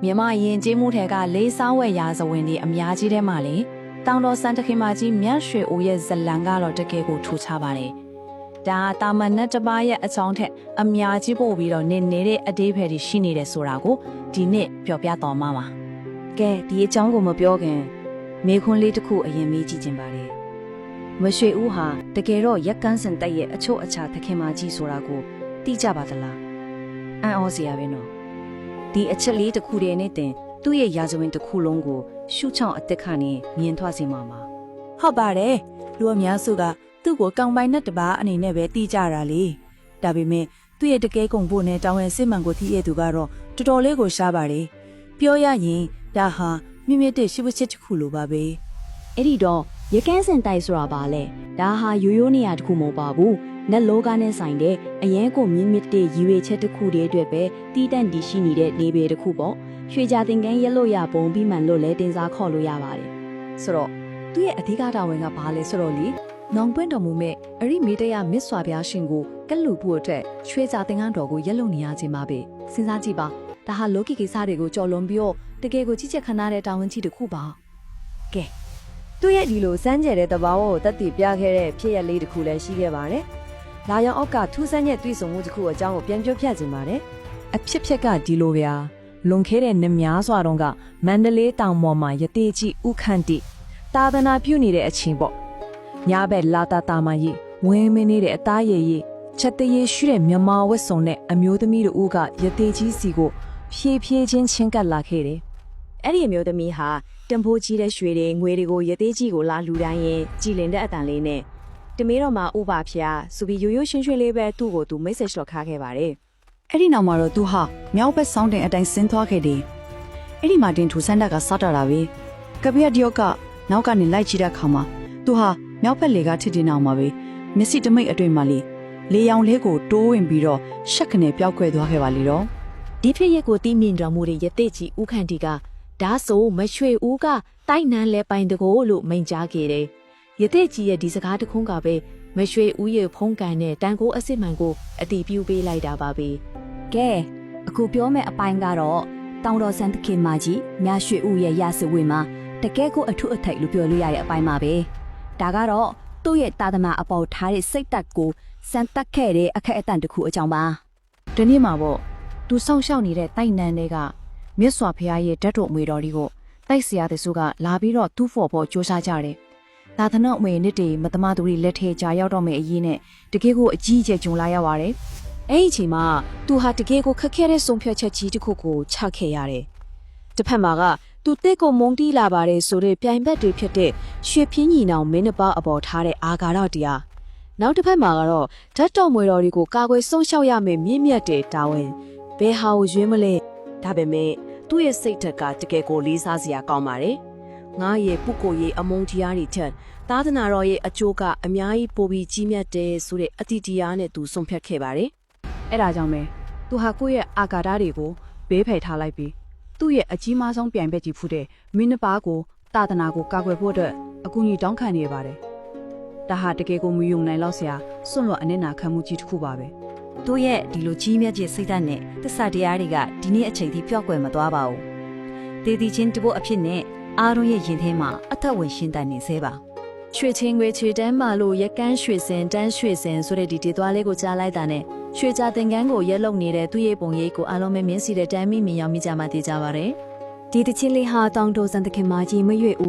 မြန်မာရင်ကျေးမှုထဲကလေးစားဝယ်ရာဇဝင်တွေအများကြီးထဲမှာလေတောင်တော်စံတခင်မကြီးမြတ်ရွှေအိုရဲ့ဇလံကတော့တကယ်ကိုထူခြားပါတယ်ဒါတာမန်နဲ့တပားရဲ့အချောင်းထက်အများကြီးပို့ပြီးတော့နေနေတဲ့အသေးဖယ်တွေရှိနေတယ်ဆိုတာကိုဒီနေ့ပြောပြတော်မှာပါကဲဒီအကြောင်းကိုမပြောခင်မေခွန်းလေးတစ်ခုအရင်မေးကြည့်ခြင်းပါတယ်မရွှေဦးဟာတကယ်တော့ရက်ကန်းစင်တက်ရဲ့အချို့အခြားသခင်မကြီးဆိုတာကိုသိကြပါသလားအံ့ဩစရာပဲနော်ဒီအချက်လေးတစ်ခုတည်းနဲ့တင်သူ့ရဲ့ရာဇဝင်တစ်ခုလုံးကိုရှုချောင်းအသက်ခနဲ့မြင်ထွက်စေမှာပါဟုတ်ပါတယ်လူအများစုကသူ့ကိုကောင်းပိုင်းနဲ့တပါးအနေနဲ့ပဲတီးကြတာလေဒါပေမဲ့သူ့ရဲ့တကယ်ကုန်ဖို့နဲ့တောင်းရင်စစ်မှန်ကိုထိရသူကတော့တော်တော်လေးကိုရှားပါတယ်ပြောရရင်ဒါဟာမြင့်မြတ်တဲ့ရှိဝချစ်တစ်ခုလိုပါပဲအဲ့ဒီတော့ရကန်းစင်တိုက်ဆိုတာပါလေဒါဟာရိုးရိုးနေရာတစ်ခုမဟုတ်ပါဘူးနက်လောကနဲ့ဆိုင်တဲ့အရင်ကိုမြင့်မြတ်တဲ့ရည်ရွယ်ချက်တစ်ခုတည်းအတွက်ပဲတီးတန့်တည်ရှိနေတဲ့နေပေတစ်ခုပေါ့ရွှေကြသင်္ကန်းရက်လို့ရပုံပြီးမှန်လို့လဲတင်စားခေါ်လို့ရပါတယ်ဆိုတော့သူ့ရဲ့အဓိကတာဝန်ကဘာလဲဆိုတော့လေနောင်ပွင့်တော်မူမဲ့အရိမေတ္တရမစ်စွာဘုရားရှင်ကိုကက်လူဖို့အတွက်ရွှေကြသင်္ကန်းတော်ကိုရက်လို့နေရခြင်းပါပဲစဉ်းစားကြည့်ပါဒါဟာလောကီကိစ္စတွေကိုကြော်လွန်ပြီးတော့တကယ်ကိုကြီးကြပ်ခဏတဲ့တာဝန်ကြီးတစ်ခုပါကဲသူ့ရဲ့ဒီလိုစမ်းကြဲတဲ့တဘာဝကိုတက်တည်ပြခဲ့တဲ့ဖြစ်ရလေးတစ်ခုလည်းရှိခဲ့ပါတယ်လာရောင်အောက်ကထူးဆန်းတဲ့တွေ့ဆုံမှုတစ်ခုအကြောင်းကိုပြန်ပြောပြခြင်းပါတယ်အဖြစ်ကဒီလိုဗျာလွန်ခဲ့တဲ့နှစ်များစွာတုန်းကမန္တလေးတောင်ပေါ်မှာယတိကြီးဥခန့်တိသာသနာပြုနေတဲ့အချိန်ပေါ့ညဘက်လာတာမကြီးဝင်းမင်းနေတဲ့အသားရည်ရည်ချက်တရေရှိတဲ့မြမဝက်စုံနဲ့အမျိုးသမီးတို့ကယတိကြီးစီကိုဖြည်းဖြည်းချင်းကပ်လာခဲ့တယ်အဲ့ဒီအမျိုးသမီးဟာတံပိုးကြီးတဲ့ရွှေတွေငွေတွေကိုယတိကြီးကိုလာလူတိုင်းရင်ကြည်လင်တဲ့အတန်လေးနဲ့တမီးတော်မှာဥပါဖျားဆိုပြီးရိုးရိုးရှင်းရှင်းလေးပဲသူ့ကိုသူမိတ်ဆက်လျှော်ခါခဲ့ပါတယ်အဲ့ဒီနောက်မှာတော့သူဟာမြောက်ဘက်ဆောင်းတင်အတိုင်းဆင်းသွားခဲ့တယ်အဲ့ဒီမှာတင်ထူဆန်းတက်ကစတာတာပဲကပီယာဒီယိုကနောက်ကနေလိုက်ကြည့်တဲ့အခါမှာသူဟာမြောက်ဘက်လေကထစ်တင်အောင်မှာပဲမျက်စိတမိတ်အတွင်မှာလေရောင်လေးကိုတိုးဝင်ပြီးတော့ရှက်ခနဲ့ပျောက်ကွယ်သွားခဲ့ပါလေတော့ဒီဖြစ်ရက်ကိုတီးမြင်တော်မူတဲ့ရတိကြီးဦးခန့်တီကဒါဆိုမရွှေဦးကတိုက်နန်းလဲပိုင်တကိုလို့မိန်ကြားခဲ့တယ်ရတိကြီးရဲ့ဒီစကားတခုကပဲမရွှေဦးရဲ့ဖုံးကန်တဲ့တန်ကိုအစစ်မှန်ကိုအတီးပြူပေးလိုက်တာပါပဲကဲအခုပြောမယ့်အပိုင်းကတော့တောင်တော်ဆန်းသခင်မကြီးမြရွှေဦးရဲ့ရစဝေမှာတကယ်ကိုအထုအထိတ်လို့ပြောလို့ရတဲ့အပိုင်းပါပဲဒါကတော့သူ့ရဲ့တာသမအပေါ်ထားတဲ့စိတ်တက်ကိုစမ်းတက်ခဲ့တဲ့အခက်အတန့်တစ်ခုအကြောင်းပါဒီနေ့မှာပေါ့သူစောင့်ရှောက်နေတဲ့တိုက်နန်းတွေကမြတ်စွာဘုရားရဲ့ဓာတ်တော်အမွေတော်လေးကိုတိုက်ဆရာတစုကလာပြီးတော့သူ့ဖို့ဖို့ကြိုးစားကြတယ်သာသနာ့အမွေနှစ်တွေမတမသူတွေလက်ထဲကြာရောက်တော့မယ့်အရေးနဲ့တကယ်ကိုအကြီးအကျယ်ဂျုံလာရပါတယ်အဲ့ဒီအချိန်မှာသူဟာတကယ်ကိုခက်ခဲတဲ့ဆုံးဖြတ်ချက်ကြီးတစ်ခုကိုချခဲ့ရတယ်တစ်ဖက်မှာကသူတက်ကိုမုံတီးလာပါတယ်ဆိုတဲ့ပြိုင်ဘက်တွေဖြစ်တဲ့ရွှေပြင်းညီနောင်မင်းနှပါအပေါ်ထားတဲ့အာဃာတတရားနောက်တစ်ဖက်မှာကတော့ဓာတ်တော်မွေတော်တွေကိုကာကွယ်ဆုံးရှောက်ရမယ့်မြင့်မြတ်တဲ့တာဝန်ဘယ်ဟာကိုရွေးမလဲဒါပေမဲ့သူ့ရဲ့စိတ်ဓာတ်ကတကယ်ကိုလေးစားစရာကောင်းပါတယ်ငါရဲ့ပုဂ္ဂိုလ်ရေးအမုန်းတရားတွေထက်သာသနာတော်ရဲ့အကျိုးကအများကြီးပိုပြီးကြီးမြတ်တယ်ဆိုတဲ့အတ္တိတရားနဲ့သူဆုံးဖြတ်ခဲ့ပါတယ်အဲ့ဒါကြောင့်ပဲသူဟာကိုယ့်ရဲ့အာဃာတတွေကိုဘေးဖယ်ထားလိုက်ပြီးသူ့ရဲ့အကြီးမားဆုံးပြိုင်ဘက်ကြီးဖူးတဲ့မင်းနှပါကိုသာသနာကိုကာကွယ်ဖို့အတွက်အကူအညီတောင်းခံနေပါတယ်ဒါဟာတကယ်ကိုမယုံနိုင်လောက်စရာစွန့်လွတ်အနစ်နာခံမှုကြီးတစ်ခုပါပဲသူ့ရဲ့ဒီလိုကြီးမြတ်တဲ့စိတ်ဓာတ်နဲ့သစ္စာတရားတွေကဒီနေ့အချိန်ထိပျောက်ကွယ်မသွားပါဘူးတည်တည်ချင်းတဖို့အဖြစ်နဲ့အားလုံးရဲ့ရင်ထဲမှာအသက်ဝင်ရှင်းတန်နေသေးပါရွှေချင်းငွေချွေတန်းမာလို့ရက်ကန်းရွှေစင်တန်းရွှေစင်ဆိုတဲ့ဒီဒေသလေးကိုကြားလိုက်တာနဲ့ရွှေကြသင်္ကန်းကိုရက်လုံနေတဲ့သူ့ရဲ့ပုံရိပ်ကိုအားလုံးပဲမြင်စီတဲ့တမ်းမိမြင်ရောက်မိကြမှသိကြပါရယ်ဒီတချင်းလေးဟာတောင်တိုစံတခင်မကြီးမရွေ